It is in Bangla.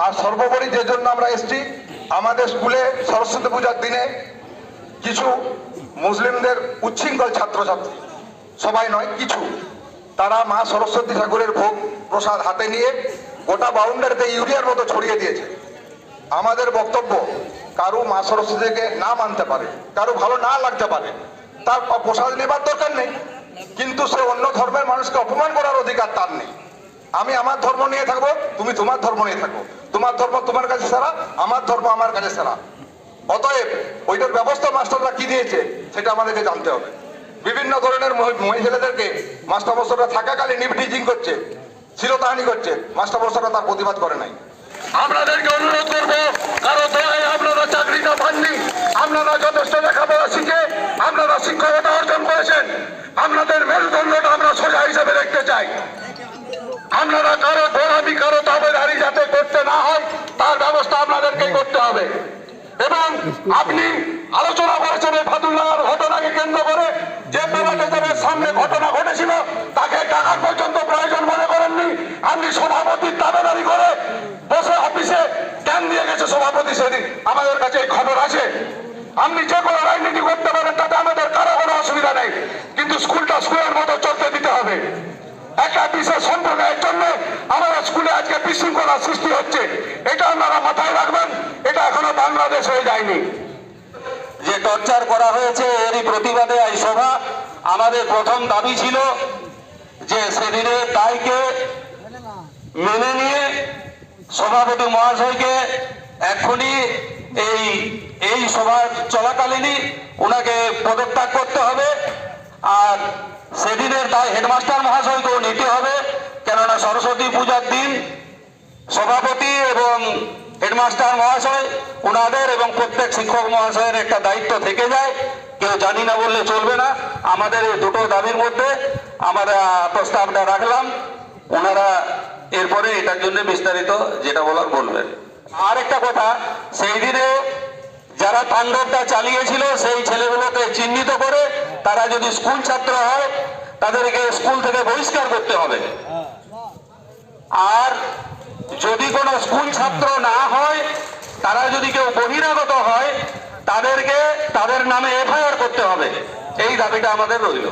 আর সর্বোপরি যে জন্য আমরা এসছি, আমাদের স্কুলে সরস্বতী পূজার দিনে কিছু মুসলিমদের উচ্ছৃঙ্খল ছাত্রছাত্রী, সবাই নয় কিছু, তারা মা সরস্বতী ঠাকুরের ভোগ প্রসাদ হাতে নিয়ে গোটা বাউন্ডারিতে ইউরিয়ার মতো ছড়িয়ে দিয়েছে। আমাদের বক্তব্য, কারো মা সরস্বতীকে না মানতে পারে, কারো ভালো না লাগতে পারে, তার প্রসাদ নেবার দরকার নেই, কিন্তু সে অন্য ধর্মের মানুষকে অপমান করার অধিকার তার নেই। আমি আমার ধর্ম নিয়ে থাকবো, তুমি তোমার ধর্ম নিয়ে থাকো, তোমার ধর্ম তোমার কাছে সেরা, আমার ধর্ম আমার কাছে সেরা। অতএব ওইটার ব্যবস্থা মাস্টাররা কি দিয়েছে সেটা আমাদেরকে জানতে হবে। বিভিন্ন ধরনের মহিলাদেরকে মাস্টারমশাইরা থাকাকালীন ইভটিজিং করছে, শ্লীলতাহানি করছে, মাস্টারমশাইরা তার প্রতিবাদ করে নাই। আপনাদেরকে অনুরোধ করবো, কারো দয়ায় আপনারা চাকরিটা পাননি, আপনারা যথেষ্ট লেখাপড়া শিখে আপনারা শিক্ষকতা অর্জন করেছেন, আপনাদের মেরুদণ্ডটা আমরা সোজা হিসেবে দেখতে চাই। আপনারা কারো গোলামি, কারো দাবেদারি যাতে করতে না হয় তার ব্যবস্থা আপনাদেরকেই করতে হবে। এবং আপনি আলোচনা করেছেন এই ফাতুল্লাহর ঘটনাকে কেন্দ্র করে, যে প্রাইভেটারের সামনে ঘটনা ঘটেছিল তাকে টাকার পর্যন্ত প্রয়োজন মনে করেননি। আপনি সভাপতির দাবেদারি করে বসে অফিসে জ্ঞান দিয়ে গেছে সভাপতি, সেদিন আমাদের কাছে এই খবর আছে। আপনি যে কোনো রাজনীতি করতে পারেন, তাতে আমাদের কারো কোনো অসুবিধা নেই, কিন্তু স্কুলটা স্কুলের মতো চলতে দিতে হবে। একটা বিশেষ সম্প্রদায়ের জন্য আমাদের স্কুলে আজকে বিশৃঙ্খলা সৃষ্টি হচ্ছে, এটা আপনারা মাথায় রাখবেন। এটা এখনো বাংলাদেশ হয়ে যায়নি। যে টর্চার করা হয়েছে এরই প্রতিবাদে এই সভা। আমাদের প্রথম দাবি ছিল যে সেদিনের দায়কে মেনে নিয়ে সভাপতি মহাশয়কে এক্ষুনি এই সভা চলাকালীনই ওনাকে পদত্যাগ করতে হবে, আর সেদিনের দায় হেডমাস্টার মহাশয়কেও নিতে হবে। কেননা সরস্বতী পূজার দিন সভাপতি এবং হেডমাস্টার মহাশয় ওনাদের এবং প্রত্যেক শিক্ষক মহাশয়ের একটা দায়িত্ব থেকে যায়, কেউ জানি না বললে চলবে না। আমাদের এই দুটো দাবির মধ্যে আমরা প্রস্তাবটা রাখলাম, ওনারা এরপরে এটার জন্য বিস্তারিত যেটা বলার বলবেন। আর একটা কথা, সেই দিনে যারা তাণ্ডবটা চালিয়েছিল সেই ছেলেগুলোকে চিহ্নিত করে তারা যদি স্কুল ছাত্র হয় তাদেরকে স্কুল থেকে বহিষ্কার করতে হবে, আর যদি কোনো স্কুল ছাত্র না হয়, তারা যদি কেউ বহিরাগত হয় তাদেরকে তাদের নামে এফআইআর করতে হবে। এই দাবিটা আমাদের রইল।